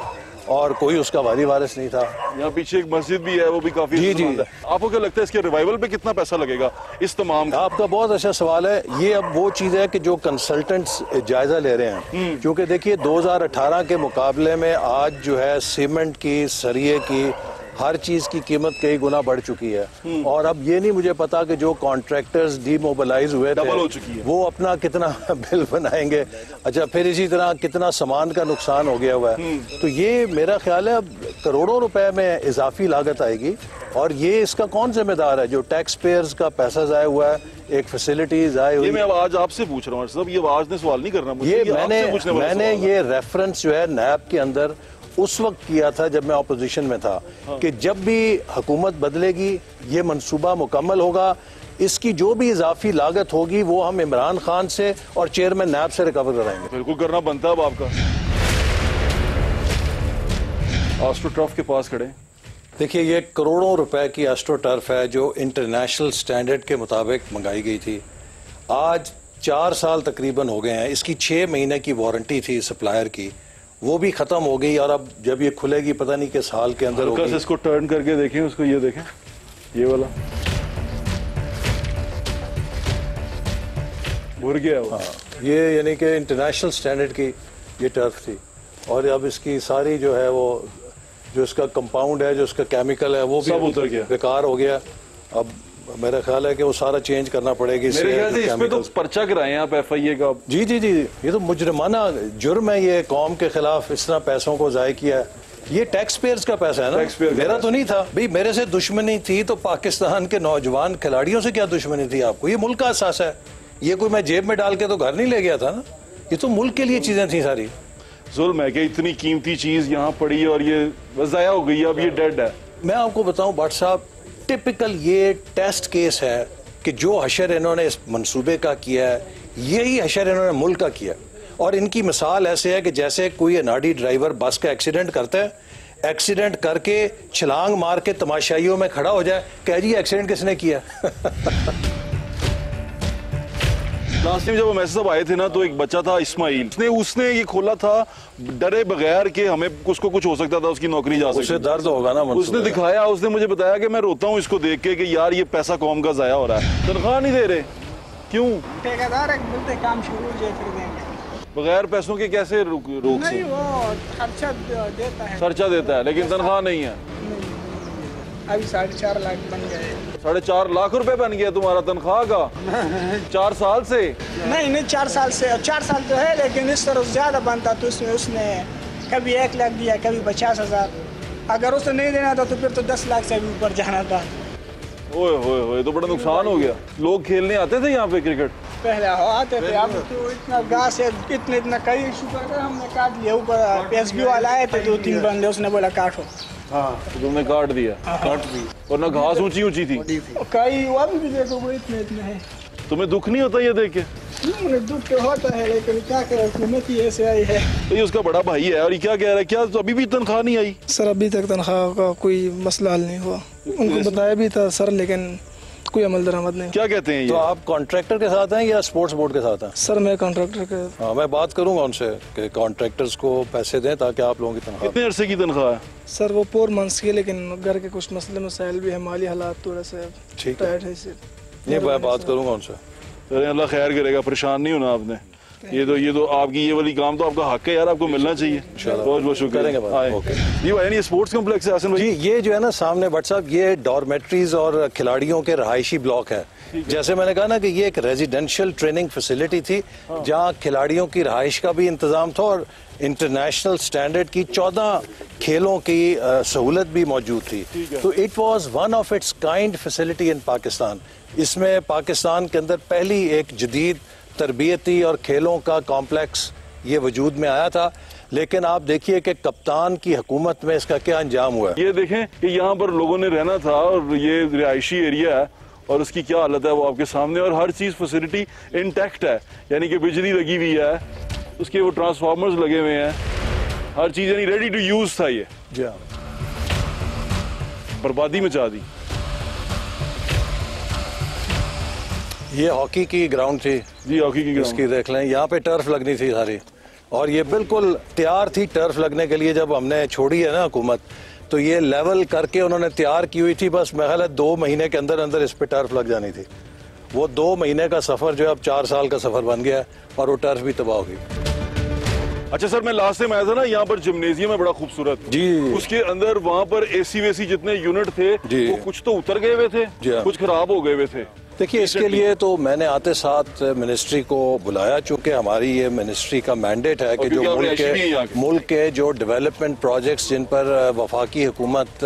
और कोई उसका वारी वारिस नहीं था। यहाँ पीछे एक मस्जिद भी है, वो भी काफी जी जी। आपको क्या लगता है इसके रिवाइवल पे कितना पैसा लगेगा इस तमाम? आपका बहुत अच्छा सवाल है। ये अब वो चीज़ है कि जो कंसल्टेंट्स जायजा ले रहे हैं, क्योंकि देखिए 2018 के मुकाबले में आज जो है सीमेंट की, सरिये की, हर चीज़ की कीमत कई गुना बढ़ चुकी है। और अब ये नहीं मुझे पता कि जो कॉन्ट्रैक्टर्स डीमोबिलाइज हुए थे डबल हो चुकी है, वो अपना कितना बिल बनाएंगे। अच्छा, फिर इसी तरह कितना सामान का नुकसान हो गया हुआ है। तो ये मेरा ख्याल है अब करोड़ों रुपए में इजाफी लागत आएगी, और ये इसका कौन जिम्मेदार है? जो टैक्स पेयर्स का पैसा ज़ाया हुआ है, एक फैसिलिटी ज़ाया हुई। ये मैं अब आज आपसे पूछ रहा हूँ साहब, ये आज ने सवाल नहीं करना मुझे, ये मैंने ये रेफरेंस जो है नैब के अंदर उस वक्त किया था जब मैं ऑपोजिशन में था, कि जब भी हुकूमत बदलेगी ये मंसूबा मुकम्मल होगा, इसकी जो भी इजाफी लागत होगी वो हम इमरान खान से और चेयरमैन नैब से रिकवर कराएंगे। बिल्कुल करना बनता है अब आपका। एस्ट्रो टर्फ के पास खड़े, देखिए ये करोड़ों रुपए की एस्ट्रो टर्फ है जो इंटरनेशनल स्टैंडर्ड के मुताबिक मंगाई गई थी। आज 4 साल तकरीबन हो गए हैं। इसकी 6 महीने की वारंटी थी सप्लायर की, वो भी खत्म हो गई। और अब जब ये खुलेगी पता नहीं किस हाल के अंदर होगी। इसको टर्न करके देखें, उसको ये देखें, ये वाला भर गया वो। हाँ, ये यानी कि इंटरनेशनल स्टैंडर्ड की ये टर्फ थी। और अब इसकी सारी जो है वो जो इसका कंपाउंड है, जो इसका केमिकल है, वो भी सब उतर गया, बेकार हो गया। अब मेरा ख्याल है कि वो सारा चेंज करना पड़ेगी। मेरे ख्याल से इसमें तो पर्चा कराए हैं आप FIA का। जी जी जी, ये तो मुजरिमाना जुर्म है, ये कौम के खिलाफ इस तरह पैसों को ज़ाय किया है। ये टैक्स पेयर्स का पैसा है ना, मेरा तो नहीं था भाई। मेरे से दुश्मनी थी तो पाकिस्तान के नौजवान खिलाड़ियों से क्या दुश्मनी थी आपको? ये मुल्क का एहसास है, ये कोई मैं जेब में डाल के तो घर नहीं ले गया था ना, ये तो मुल्क के लिए चीजें थी सारी। जुल्म है कि इतनी कीमती चीज यहाँ पड़ी और ये ज़ाया हो गई, अब ये डेड है। मैं आपको बताऊं भट्ट साहब, टिपिकल ये टेस्ट केस है कि जो हशर इन्होंने इस मंसूबे का किया है, यही हशर इन्होंने मुल्क का किया। और इनकी मिसाल ऐसे है कि जैसे कोई अनाड़ी ड्राइवर बस का एक्सीडेंट करता है, एक्सीडेंट करके छलांग मार के तमाशाइयों में खड़ा हो जाए, कह जी एक्सीडेंट किसने किया। लास्ट टाइम जब हम ऐसे सब आए थे ना, तो एक बच्चा था इस्माइल, उसने ये खोला था डरे बगैर कि हमें उसको कुछ हो सकता था, उसकी नौकरी जा सकती। उसे दर्द होगा ना, उसने दिखाया, उसने मुझे बताया कि मैं रोता हूँ इसको देख के कि यार ये पैसा कौम का जाया हो रहा है, तनख्वाह नहीं दे रहे, क्यों? ठेकेदार बोलते काम शुरू हो जाए फिर देंगे। बगैर पैसों के कैसे रोक नहीं, वो खर्चा देता है, खर्चा देता है, लेकिन तनख्वाह नहीं है। अभी 4.5 लाख बन गए। 4.5 लाख रुपए बन गया तुम्हारा तनख्वाह का 4 साल से? नहीं 4 साल से, 4 साल तो है, लेकिन इस तरह ज्यादा बनता तो उसने कभी 1 लाख दिया, कभी 50,000। अगर उसने नहीं देना था तो फिर तो 10 लाख से भी ऊपर जाना था। ओए होए होए, तो बड़ा नुकसान हो गया। लोग खेलने आते थे यहाँ पे क्रिकेट पहले आते थे, अब तो इतना घास है, इतना कई शुक्र कर हमने काट लिया। ऊपर PSB वाला आए थे 2-3 बंदे, उसने बोला काटो। हाँ, तो तुमने काट दिया? काट दी। और ना घास ऊंची ऊंची थी कई, वो अभी भी देखो वो इतने है। तुम्हें दुख नहीं होता ये देख के? मुझे दुख तो होता है, लेकिन क्या करें, हुकूमत ही ऐसे आई है। तो ये उसका बड़ा भाई है और ये क्या कह रहा है, क्या तो अभी भी तनख्वाह नहीं आई? सर अभी तक तनख्वाह का कोई मसला हल नहीं हुआ, उनको बताया भी था सर, लेकिन कोई अमल दरामद नहीं। क्या कहते हैं ये? तो आप कॉन्ट्रैक्टर के साथ हैं या स्पोर्ट्स बोर्ड के साथ हैं? सर मैं कॉन्ट्रैक्टर के। हाँ, मैं बात करूंगा उनसे कि कॉन्ट्रैक्टर्स को पैसे दें ताकि आप लोगों की तनख्वाह। कितने अरसे की तनख्वाह है? सर वो 4 मंथ्स की, लेकिन घर के कुछ मसले मसाइल भी है, माली हालात थोड़ा सा ठीक है। टाइट है इसे। नहीं, मैं बात करूंगा उनसे। अरे अल्लाह खैर करेगा, परेशान नहीं होना आपने। ये तो आपकी ये वाली काम तो आपका हक है यार, आपको मिलना चाहिए। बहुत बहुत शुक्रिया। करेंगे बात। ओके जी भाई, ये स्पोर्ट्स कॉम्प्लेक्स है आसिम भाई? जी, ये जो है ना सामने व्हाट्सएप, ये डॉर्मेट्रीज और खिलाड़ियों के रहायशी ब्लॉक है। जैसे मैंने कहा ना कि ये एक रेजिडेंशियल ट्रेनिंग फैसिलिटी थी, जहां खिलाड़ियों की रहाइश का भी इंतजाम था और इंटरनेशनल स्टैंडर्ड की 14 खेलों की सहूलत भी मौजूद थी। तो it was one of its kind facility in Pakistan. इसमें पाकिस्तान के अंदर पहली एक जदीद तरबियती और खेलों का कॉम्प्लेक्स ये वजूद में आया था। लेकिन आप देखिए कि कप्तान की हुकूमत में इसका क्या अंजाम हुआ। ये देखें कि यहाँ पर लोगों ने रहना था और ये रिहायशी एरिया है और उसकी क्या हालत है वो आपके सामने, और हर चीज फैसिलिटी इंटैक्ट है, यानी कि बिजली लगी हुई है, उसके वो ट्रांसफार्मर्स लगे हुए हैं, हर चीज यानी रेडी टू यूज था। ये जी हाँ, बर्बादी मचा दी। ये हॉकी की ग्राउंड थी जी, हॉकी की इसकी देख लें, यहाँ पे टर्फ लगनी थी सारी, और ये बिल्कुल तैयार थी टर्फ लगने के लिए। जब हमने छोड़ी है ना हुकूमत, तो ये लेवल करके उन्होंने तैयार की हुई थी, बस मेरा ख्याल है 2 महीने के अंदर अंदर इस पे टर्फ लग जानी थी। वो 2 महीने का सफर जो है अब 4 साल का सफर बन गया है और वो टर्फ भी तबाह हो गई। अच्छा सर, मैं लास्ट टाइम आया था ना, यहाँ पर जिम्नेजियम है बड़ा खूबसूरत जी, उसके अंदर वहाँ पर AC वेसी जितने यूनिट थे वो कुछ तो उतर गए हुए थे, कुछ खराब हो गए हुए थे। देखिए, इसके लिए तो मैंने आते साथ मिनिस्ट्री को बुलाया, चूंकि हमारी ये मिनिस्ट्री का मैंडेट है कि जो मुल्क के जो डेवलपमेंट प्रोजेक्ट्स जिन पर वफाकी हुकूमत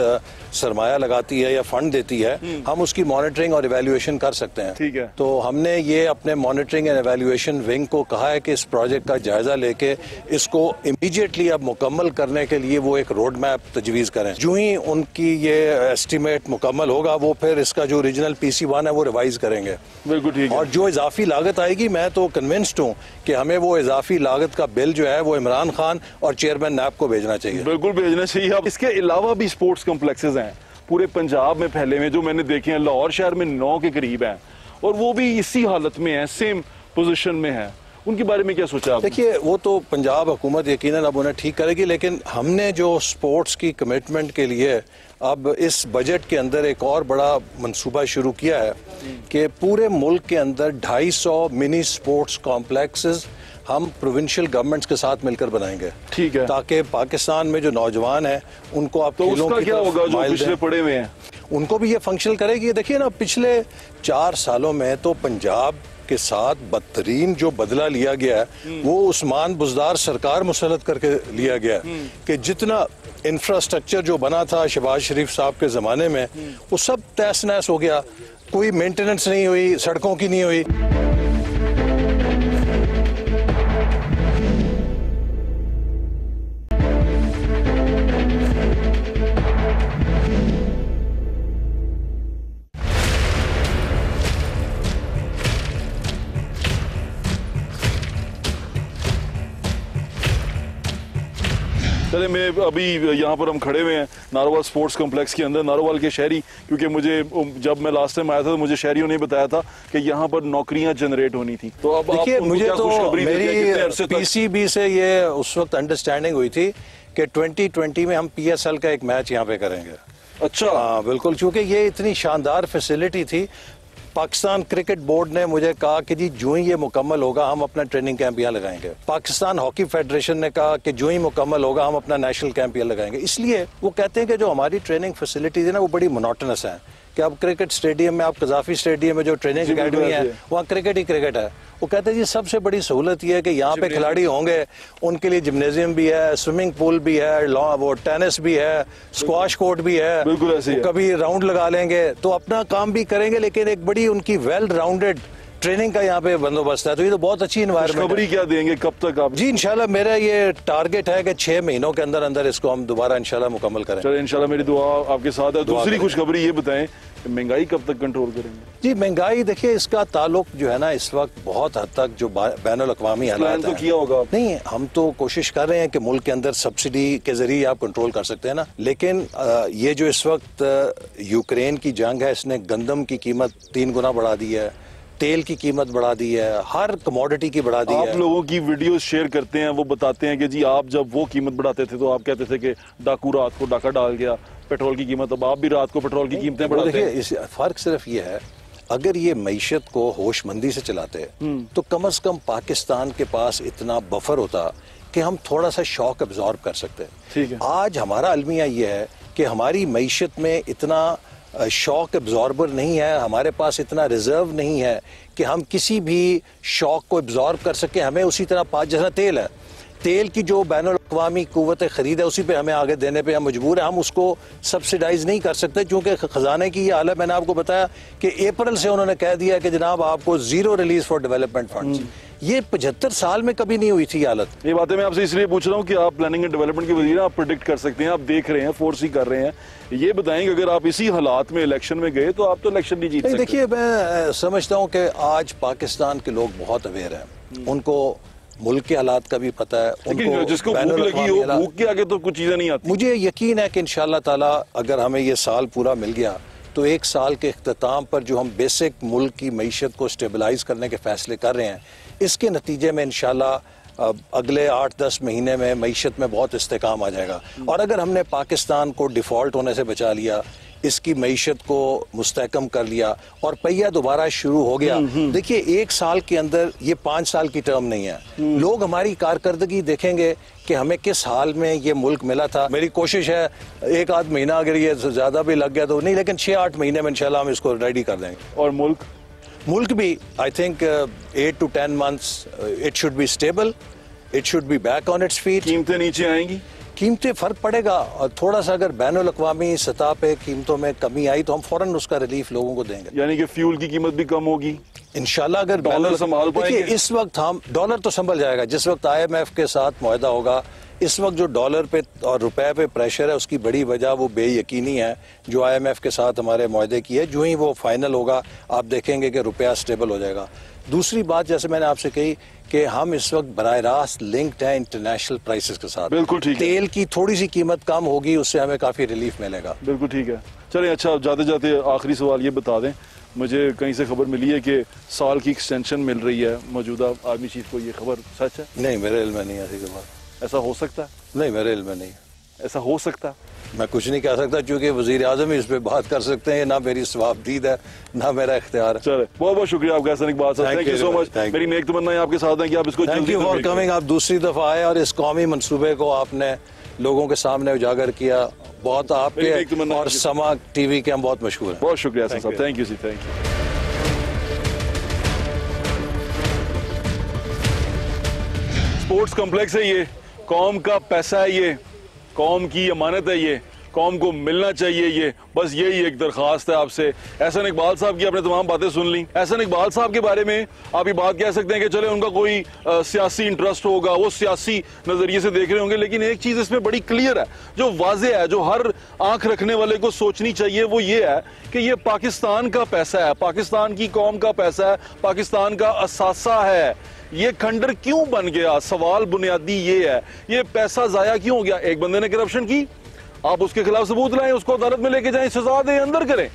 सरमाया लगाती है या फंड देती है, हम उसकी मॉनिटरिंग और इवैल्यूएशन कर सकते हैं। ठीक है। तो हमने ये अपने मॉनिटरिंग एंड इवैल्यूएशन विंग को कहा है कि इस प्रोजेक्ट का जायजा लेके इसको इमीडिएटली अब मुकम्मल करने के लिए वो एक रोड मैप तजवीज़ करें। जो ही उनकी ये एस्टीमेट मुकम्मल होगा, वो फिर इसका जो ओरिजिनल PC1 है वो रिवाइज करेंगे। बिल्कुल ठीक है। और जो इजाफी लागत आएगी, मैं तो कन्विंस्ड हूँ कि हमें वो इजाफी लागत का बिल जो है वो इमरान खान और चेयरमैन नैब को भेजना चाहिए। बिल्कुल भेजना चाहिए। अब इसके अलावा भी स्पोर्ट्स कॉम्प्लेक्सेस हैं पूरे पंजाब में फैले हुए, जो मैंने देखे हैं। लाहौर शहर में 9 के करीब हैं और वो भी इसी हालत में है, सेम पोजीशन में है। उनके बारे में क्या सोचा आपने? देखिए, वो तो पंजाब हुकूमत यकीनन अब उन्हें ठीक करेगी, लेकिन हमने जो स्पोर्ट्स की कमिटमेंट के लिए अब इस बजट के अंदर एक और बड़ा मंसूबा शुरू किया है कि पूरे मुल्क के अंदर 250 मिनी स्पोर्ट्स कॉम्प्लेक्सेस हम प्रोविंशियल गवर्नमेंट्स के साथ मिलकर बनाएंगे। ठीक है। ताकि पाकिस्तान में जो नौजवान हैं उनको आप तो खेलों उसका की क्या तरफ होगा जो माइल पिछले दें, पड़े हुए हैं, उनको भी ये फंक्शनल करेगी। देखिए ना, पिछले 4 सालों में तो पंजाब के साथ बदतरीन जो बदला लिया गया है वो उस्मान बुज़दार सरकार मुसल्लत करके लिया गया है कि जितना इंफ्रास्ट्रक्चर जो बना था शहबाज शरीफ साहब के ज़माने में, वो सब तहस नहस हो गया। कोई मेंटेनेंस नहीं हुई, सड़कों की नहीं हुई। चले मैं अभी यहाँ पर हम खड़े हुए हैं नारोवाल स्पोर्ट्स कॉम्प्लेक्स के अंदर। नारोवाल के शहरी, क्योंकि मुझे जब मैं लास्ट टाइम आया था तो मुझे शहरियों ने बताया था कि यहाँ पर नौकरियां जनरेट होनी थी। तो अब देखिए, मुझे तो मेरी पीसीबी से ये उस वक्त अंडरस्टैंडिंग हुई थी कि 2020 में हम पीएसएल का एक मैच यहाँ पे करेंगे। अच्छा, हाँ बिल्कुल, क्योंकि ये इतनी शानदार फैसिलिटी थी। पाकिस्तान क्रिकेट बोर्ड ने मुझे कहा कि जी जो ही ये मुकम्मल होगा हम अपना ट्रेनिंग कैंप यहाँ लगाएंगे। पाकिस्तान हॉकी फेडरेशन ने कहा कि जो ही मुकम्मल होगा हम अपना नेशनल कैंप यहाँ लगाएंगे। इसलिए वो कहते हैं कि जो हमारी ट्रेनिंग फैसिलिटीज है ना वो बड़ी मोनोटनस है, कि अब क्रिकेट स्टेडियम में, आप कजाफी स्टेडियम में जो ट्रेनिंग अकेडमी है वहाँ क्रिकेट ही क्रिकेट है। वो कहते हैं जी सबसे बड़ी सहूलत ये है कि यहाँ पे खिलाड़ी होंगे, उनके लिए जिम्नेजियम भी है, स्विमिंग पूल भी है, वो टेनिस भी है, स्क्वाश कोर्ट भी है, बिल्कुल ऐसे ही है। कभी राउंड लगा लेंगे तो अपना काम भी करेंगे, लेकिन एक बड़ी उनकी वेल राउंडेड ट्रेनिंग का यहाँ पे बंदोबस्त है। तो ये तो बहुत अच्छी इन्वायरमेंट खबरी क्या देंगे, कब तक आप? जी इंशाल्लाह मेरा ये टारगेट है कि 6 महीनों के अंदर अंदर इसको हम दोबारा इंशाल्लाह मुकम्मल करें। चलो इंशाल्लाह, मेरी दुआ आपके साथ है। दूसरी खुशखबरी ये बताएं, महंगाई कब तक कंट्रोल करेंगे? जी महंगाई देखिए, इसका ताल्लुक जो है ना इस वक्त बहुत हद तक जो बैनुल अक़वामी हालात तो किया होगा नहीं, हम तो कोशिश कर रहे हैं कि मुल्क के अंदर सब्सिडी के जरिए आप कंट्रोल कर सकते हैं ना, लेकिन ये जो इस वक्त यूक्रेन की जंग है इसने गंदम की कीमत 3 गुना बढ़ा दी है, तेल की कीमत बढ़ा दी है, हर कमोडिटी की बढ़ा दी है। आप लोगों की वीडियो शेयर करते हैं, वो बताते हैं कि जी आप जब वो कीमत बढ़ाते थे तो आप कहते थे कि डाकू रात को डाका डाल गया पेट्रोल की कीमत, अब आप भी रात को पेट्रोल की कीमतें बढ़ाते हैं। देखिए फर्क सिर्फ ये है, अगर ये मईशत को होशमंदी से चलाते तो कम से कम पाकिस्तान के पास इतना बफर होता कि हम थोड़ा सा शॉक एब्जॉर्ब कर सकते। ठीक है। आज हमारा अलमिया ये है कि हमारी मईशत में इतना शॉक एब्जॉर्बर नहीं है, हमारे पास इतना रिजर्व नहीं है कि हम किसी भी शॉक को एब्जॉर्ब कर सके। हमें उसी तरह जैसा तेल है, तेल की जो बैनुल अक़वामी कुव्वत खरीद है उसी पे हमें आगे देने पे हम मजबूर हैं। हम उसको सब्सिडाइज नहीं कर सकते क्योंकि खजाने की ये हालत, मैंने आपको बताया कि अप्रैल से उन्होंने कह दिया कि जनाब आपको zero release for development funds. ये 75 साल में कभी नहीं हुई थी हालत। ये बातें मैं आपसे इसलिए पूछ रहा हूँ कि आप प्लानिंग एंड डेवलपमेंट के वजीर, आप प्रेडिक्ट कर सकते हैं, आप देख रहे हैं, फोर्स ही कर रहे हैं। ये बताएं कि अगर आप इसी हालात में इलेक्शन में गए तो आप तो इलेक्शन नहीं जीत सकते। देखिए मैं समझता हूँ कि आज पाकिस्तान के लोग बहुत अवेयर हैं, उनको मुल्क के हालात का भी पता है, उनको जिसको भूख लगी हो, भूख के आगे तो कुछ चीजें नहीं आती। मुझे यकीन है कि इंशाल्लाह ताला अगर हमें ये साल पूरा मिल गया तो 1 साल के इख्तिताम पर जो हम बेसिक मुल्क की मईशत को स्टेबलाइज करने के फैसले कर रहे हैं, इसके नतीजे में इंशाल्लाह अगले 8-10 महीने में मईशत में बहुत इस्तेकाम आ जाएगा। और अगर हमने पाकिस्तान को डिफॉल्ट होने से बचा लिया, इसकी मईशत को मुस्तहकम कर लिया और पहिया दोबारा शुरू हो गया। देखिए 1 साल के अंदर, ये 5 साल की टर्म नहीं है। लोग हमारी कारकर्दगी देखेंगे कि हमें किस हाल में ये मुल्क मिला था। मेरी कोशिश है 1-8 महीना अगर ये ज्यादा भी लग गया तो नहीं, लेकिन 6-8 महीने में इंशाल्लाह हम इसको रेडी कर देंगे। और मुल्क भी I think 8 to 10 months it should be stable, it should be back on its feet. कीमतें नीचे आएंगी, कीमतें फर्क पड़ेगा, और थोड़ा सा अगर बैनुल अक़वामी सतह पे कीमतों में कमी आई तो हम फौरन उसका रिलीफ लोगों को देंगे। यानी कि फ्यूल की कीमत भी कम होगी इंशाल्लाह। अगर डॉलर संभाल पाएंगे, इस वक्त हम डॉलर तो संभल जाएगा, जिस वक्त IMF के साथ मुआहदा होगा। इस वक्त जो डॉलर पे और रुपए पे प्रेशर है उसकी बड़ी वजह वो बेयकीनी है जो IMF के साथ हमारे मुआहदे की है। जो ही वो फाइनल होगा आप देखेंगे कि रुपया स्टेबल हो जाएगा। दूसरी बात, जैसे मैंने आपसे कही कि हम इस वक्त बराह रास्त लिंक्ड हैं इंटरनेशनल प्राइसेस के साथ। बिल्कुल ठीक है। तेल की थोड़ी सी कीमत कम होगी, उससे हमें काफी रिलीफ मिलेगा। बिल्कुल ठीक है। चलिए अच्छा, जाते जाते आखिरी सवाल ये बता दें, मुझे कहीं से खबर मिली है कि साल की एक्सटेंशन मिल रही है मौजूदा आर्मी चीफ को, ये खबर सच है? नहीं, मेरे इल्म में नहीं ऐसी खबर। ऐसा हो सकता है? नहीं, मेरे इल्म में नहीं। ऐसा हो सकता है? मैं कुछ नहीं कह सकता क्योंकि वजीर आजम ही इस पे बात कर सकते हैं, ना मेरी सवाबदीद है ना मेरा इख्तियार है। चले, बहुत बहुत शुक्रिया आपका हसन इकबाल साहब, थैंक यू सो मच। मेरी नेक तमन्नाएं आपके साथ हैं कि आप इसको थैंक यू फॉर कमिंग। आप दूसरी दफा आए और इस कौमी मंसूबे को आपने लोगों के सामने उजागर किया। बहुत आपके और समा टीवी के हम बहुत मशहूर हैं। बहुत शुक्रिया हसन साहब, thank you ji, thank you. Sports complex है ये, कौम का पैसा है ये, कौम की अमानत है ये, कौम को मिलना चाहिए ये, बस यही एक दरखास्त है आपसे। एहसन इकबाल साहब की आपने तमाम बातें सुन ली। एहसन इकबाल साहब के बारे में आप ये बात कह सकते हैं कि चले उनका कोई सियासी इंटरेस्ट होगा, वो सियासी नजरिए से देख रहे होंगे, लेकिन एक चीज इसमें बड़ी क्लियर है, जो वाज़ेह है, जो हर आंख रखने वाले को सोचनी चाहिए, वो ये है कि ये पाकिस्तान का पैसा है, पाकिस्तान की कौम का पैसा है, पाकिस्तान का असासा है। ये खंडर क्यों बन गया? सवाल बुनियादी ये है, ये पैसा जाया क्यों हो गया? एक बंदे ने करप्शन की, आप उसके खिलाफ सबूत लाएं, उसको अदालत में लेके जाएं, सजा दें, अंदर करें,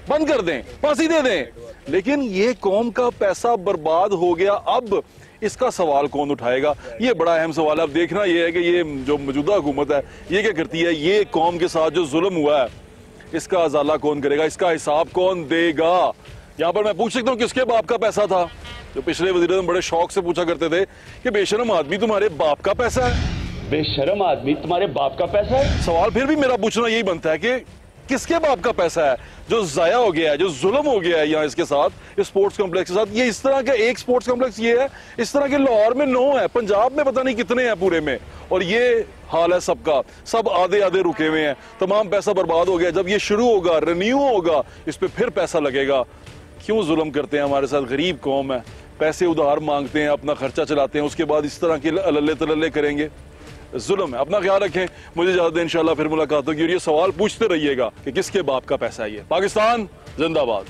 बंद कर दें, फांसी दे दें, लेकिन ये कौम का पैसा बर्बाद हो गया, अब इसका सवाल कौन उठाएगा? ये बड़ा अहम सवाल है। अब देखना ये है कि ये जो मौजूदा हुकूमत है ये क्या करती है, ये कौम के साथ जो जुल्म हुआ है इसका अजाला कौन करेगा, इसका हिसाब कौन देगा? यहां पर मैं पूछ सकता हूं किसके बाप का पैसा था? जो पिछले वजीर आज़म बड़े शौक से पूछा करते थे कि बेशरम आदमी तुम्हारे बाप का पैसा है, बेशरम आदमी तुम्हारे बाप का पैसा है। सवाल फिर भी मेरा पूछना यही बनता है कि किसके बाप का पैसा है जो जाया हो गया है, जो जुल्म हो गया है यहाँ इसके साथ, इस स्पोर्ट्स कॉम्प्लेक्स के साथ? ये इस तरह का एक स्पोर्ट्स कॉम्प्लेक्स ये है, इस तरह के लाहौर में 9 है, पंजाब में पता नहीं कितने हैं पूरे में, और ये हाल है सबका, सब आधे आधे रुके हुए हैं, तमाम पैसा बर्बाद हो गया। जब ये शुरू होगा, रिन्यू होगा, इस पे फिर पैसा लगेगा। क्यों जुल्म करते हैं हमारे साथ? गरीब कौम है, पैसे उधार मांगते हैं, अपना खर्चा चलाते हैं, उसके बाद इस तरह के अल्ले तल्ले करेंगे, जुल्म है। अपना ख्याल रखें, मुझे इजाजत दें, इंशाल्लाह फिर मुलाकात होगी, और ये सवाल पूछते रहिएगा कि किसके बाप का पैसा है ये। पाकिस्तान जिंदाबाद।